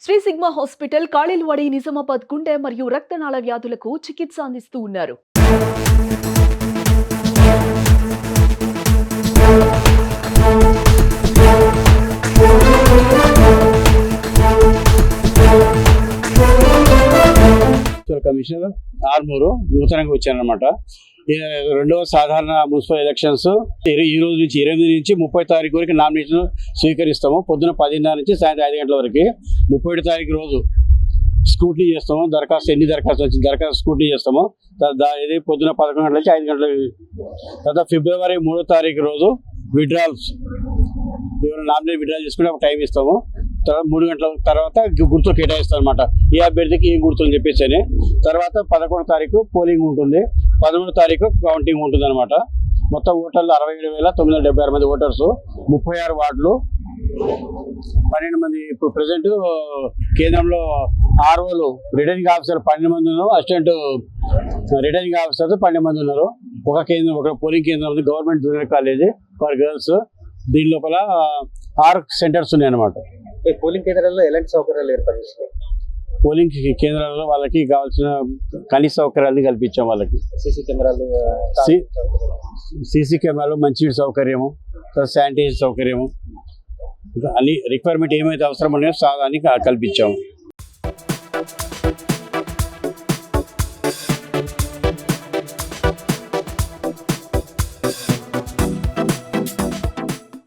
Shri sigma hospital కాళిల్వాడి Nizamabad గుండె మరియు రక్తనాళ వ్యాధులకు చికిత్స అందిస్తూ ఉన్నారు. కమిషనర్ ఆర్మూరు నూతనంగా వచ్చారనమాట. రెండవ సాధారణ మున్సిపల్ ఎలక్షన్స్ ఈ రోజు నుంచి 28 నుంచి 30 తారీఖు వరకు నామినేషన్ స్వీకరిస్తాము. పొద్దున 10:30 నుంచి సాయంత్రం 5 గంటల వరకు. 31 తారీఖు రోజు స్క్రూటినీ చేస్తాము. ఎన్ని దరఖాస్తు వచ్చింది దరఖాస్తు స్క్రూటినీ చేస్తాము. ఇది పొద్దున 11 గంటల నుంచి 5 గంటల. తర్వాత ఫిబ్రవరి 3వ తారీఖు రోజు విడ్రాల్స్, ఎవరైనా నామినేట్ విడ్రాల్ చేసుకుంటే ఒక టైం ఇస్తాము. తర్వాత 3 గంటల తర్వాత గుర్తులు కేటాయిస్తాం అనమాట. ఏ అభ్యర్థికి ఏం గుర్తులు చెప్పేసి. తర్వాత 11వ తారీఖు పోలింగ్ ఉంటుంది. 13వ తారీఖు కౌంటింగ్ ఉంటుంది అనమాట. మొత్తం ఓటర్లు 67,976 మంది ఓటర్స్, 36 వార్డులు, 12 మంది. ఇప్పుడు ప్రజెంట్ కేంద్రంలో ఆర్ఓలు రిటర్నింగ్ ఆఫీసర్ 12 మంది ఉన్నారు. అసిస్టెంట్ రిటర్నింగ్ ఆఫీసర్ 12 మంది ఉన్నారు. ఒక పోలింగ్ కేంద్రం ఉంది, government junior college for girls. దీని లోపల 6 సెంటర్స్ ఉన్నాయి అనమాట. పోలింగ్ కేంద్రాల్లో ఎలాంటి సౌకర్యాలు ఏర్పాటు చేస్తారు? పోలింగ్ కేంద్రాల్లో వాళ్ళకి కావాల్సిన కనీస సౌకర్యాలను కల్పించాం. వాళ్ళకి సీసీ కెమెరాలు, మంచి సౌకర్యము, శానిటైజర్ సౌకర్యము, అన్ని రిక్వైర్మెంట్ ఏమైతే అవసరం ఉన్నాయో అన్ని కల్పించాము.